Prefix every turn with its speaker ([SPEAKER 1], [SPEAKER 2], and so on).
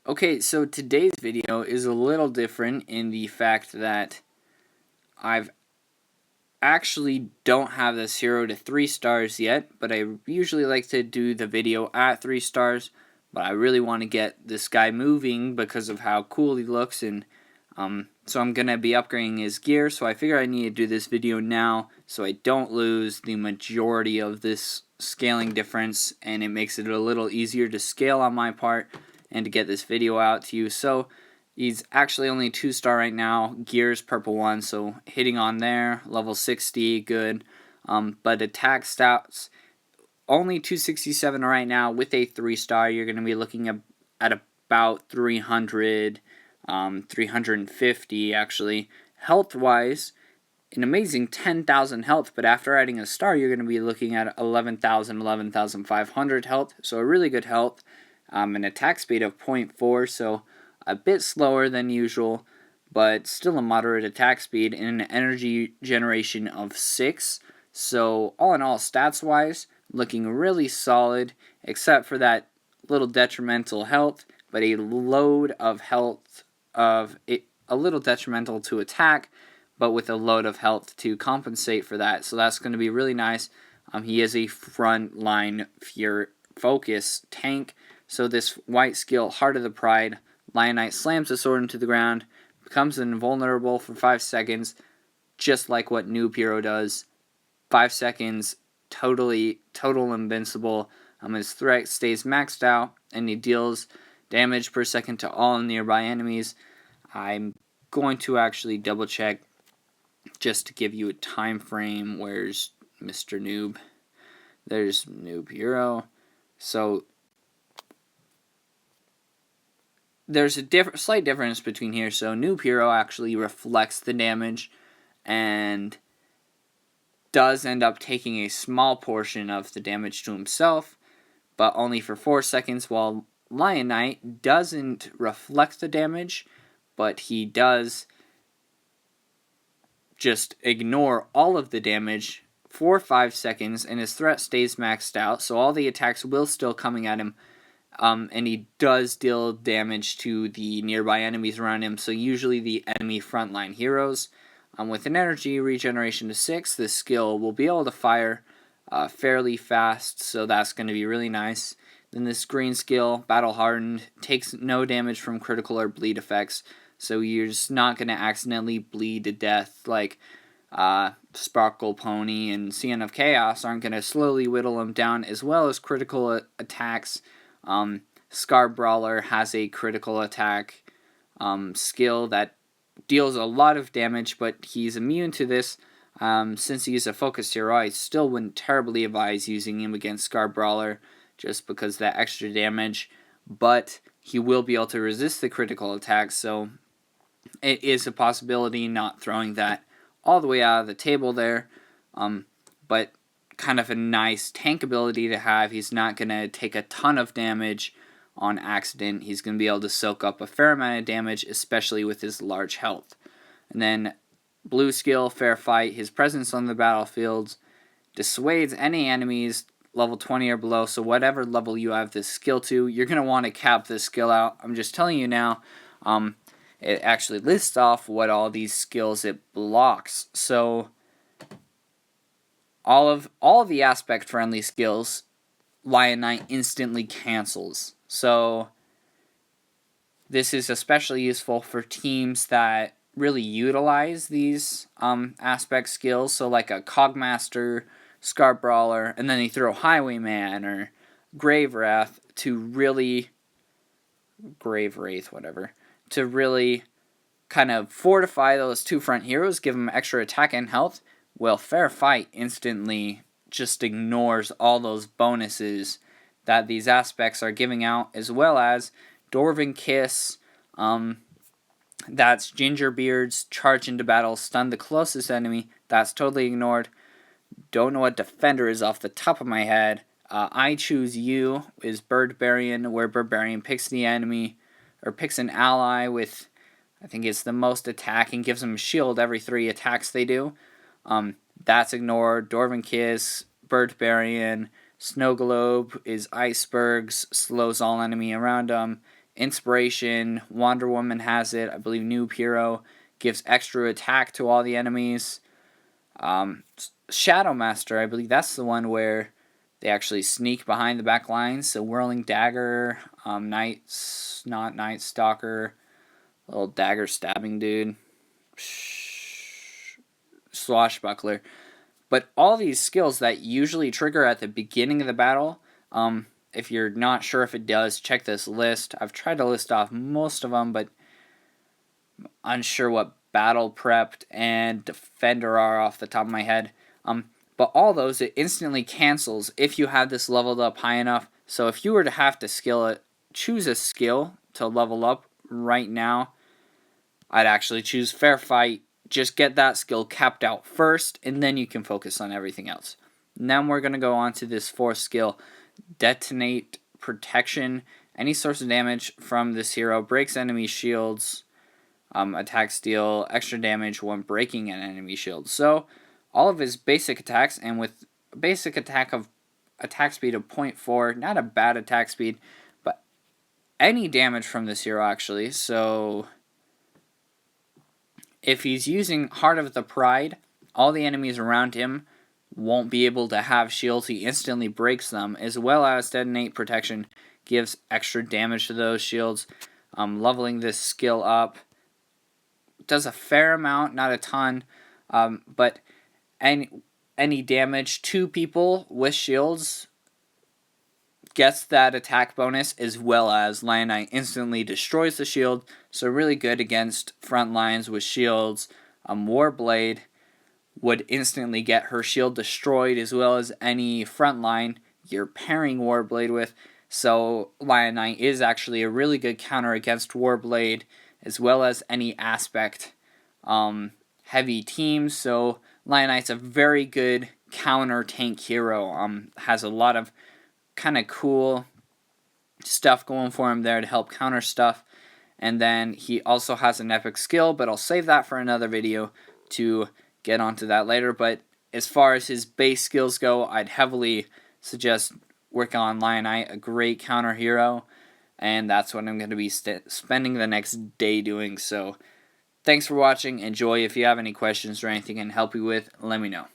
[SPEAKER 1] Okay, so today's video is a little different in the fact that I've actually don't have the 0 to 3 stars yet, but I usually like to do the video at 3 stars, but I really want to get this guy moving because of how cool he looks, and so I'm going to be upgrading his gear, so I figure I need to do this video now so I don't lose the majority of this scaling difference, and it makes it a little easier to scale on my part and to get this video out to you. So he's actually only 2-star right now, gears purple 1, so hitting on there, level 60, good. But attack stats, only 267 right now. With a 3-star, you're going to be looking at about 300, 350 actually. Health-wise, an amazing 10,000 health, but after adding a star, you're going to be looking at 11,000, 11,500 health, so a really good health. An attack speed of 0.4, so a bit slower than usual, but still a moderate attack speed, and an energy generation of 6. So all in all, stats-wise, looking really solid, except for that little detrimental health, but a load of health of a little detrimental to attack, but with a load of health to compensate for that. So that's going to be really nice. He is a frontline focus tank. So this white skill, Heart of the Pride, Lion Knight slams the sword into the ground, becomes invulnerable for 5 seconds, just like what Noob Hero does. 5 seconds, total invincible. His threat stays maxed out, and he deals damage per second to all nearby enemies. I'm going to actually double check just to give you a time frame. Where's Mr. Noob? There's Noob Hero. So there's a slight difference between here. So Noob Hero actually reflects the damage and does end up taking a small portion of the damage to himself, but only for 4 seconds, while Lion Knight doesn't reflect the damage, but he does just ignore all of the damage for 5 seconds, and his threat stays maxed out, so all the attacks will still coming at him. And he does deal damage to the nearby enemies around him, so usually the enemy frontline heroes. With an energy regeneration to 6, this skill will be able to fire fairly fast, so that's going to be really nice. Then this green skill, Battle Hardened, takes no damage from critical or bleed effects, so you're just not going to accidentally bleed to death like Sparkle Pony and CN of Chaos aren't going to slowly whittle him down, as well as critical attacks. Scar Brawler has a critical attack skill that deals a lot of damage, but he's immune to this. Since he's a focused hero, I still wouldn't terribly advise using him against Scar Brawler just because of that extra damage, but he will be able to resist the critical attacks, so it is a possibility, not throwing that all the way out of the table there, but kind of a nice tank ability to have. He's not going to take a ton of damage on accident. He's going to be able to soak up a fair amount of damage, especially with his large health. And then blue skill, Fair Fight. His presence on the battlefield dissuades any enemies level 20 or below, so whatever level you have this skill to, you're going to want to cap this skill out. I'm just telling you now. It actually lists off what all these skills it blocks. So all of the aspect friendly skills, Lion Knight instantly cancels. So this is especially useful for teams that really utilize these aspect skills. So like a Cogmaster, Scar Brawler, and then they throw Highwayman or Grave Wraith to really to really kind of fortify those two front heroes, give them extra attack and health. Well, Fair Fight instantly just ignores all those bonuses that these aspects are giving out, as well as Dwarven Kiss. That's Gingerbeard's charge into battle, stun the closest enemy. That's totally ignored. Don't know what Defender is off the top of my head. I Choose You is Birdbarian, where Birdbarian picks the enemy, or picks an ally with, I think it's the most attack, and gives them a shield every 3 attacks they do. That's ignored. Dwarven Kiss, Birdbarian, Snow Globe is Icebergs, slows all enemy around them, Inspiration, Wonder Woman has it. I believe Noob Hero gives extra attack to all the enemies. Shadow Master, I believe that's the one where they actually sneak behind the back lines. So Whirling Dagger, Night Stalker, little dagger stabbing dude, Swashbuckler. But all these skills that usually trigger at the beginning of the battle, if you're not sure if it does, check this list. I've tried to list off most of them, but I'm unsure what Battle Prepped and Defender are off the top of my head. But all those, it instantly cancels if you have this leveled up high enough. So if you were to have to choose a skill to level up right now, I'd actually choose Fair Fight. Just get that skill capped out first, and then you can focus on everything else. Now we're going to go on to this fourth skill, Detonate Protection. Any source of damage from this hero breaks enemy shields. Attacks deal extra damage when breaking an enemy shield. So all of his basic attacks, and with a basic attack speed of 0.4, not a bad attack speed, but any damage from this hero actually. So if he's using Heart of the Pride, all the enemies around him won't be able to have shields. He instantly breaks them, as well as Detonate Protection gives extra damage to those shields. Leveling this skill up does a fair amount, not a ton, but any damage to people with shields gets that attack bonus, as well as Lion Knight instantly destroys the shield, so really good against front lines with shields. Warblade would instantly get her shield destroyed, as well as any front line you're pairing Warblade with, so Lion Knight is actually a really good counter against Warblade, as well as any aspect heavy teams. So Lion Knight's a very good counter tank hero. Has a lot of kind of cool stuff going for him there to help counter stuff. And then he also has an epic skill, but I'll save that for another video to get onto that later. But as far as his base skills go, I'd heavily suggest working on Lion Knight, a great counter hero. And that's what I'm going to be spending the next day doing. So thanks for watching. Enjoy. If you have any questions or anything I can help you with, let me know.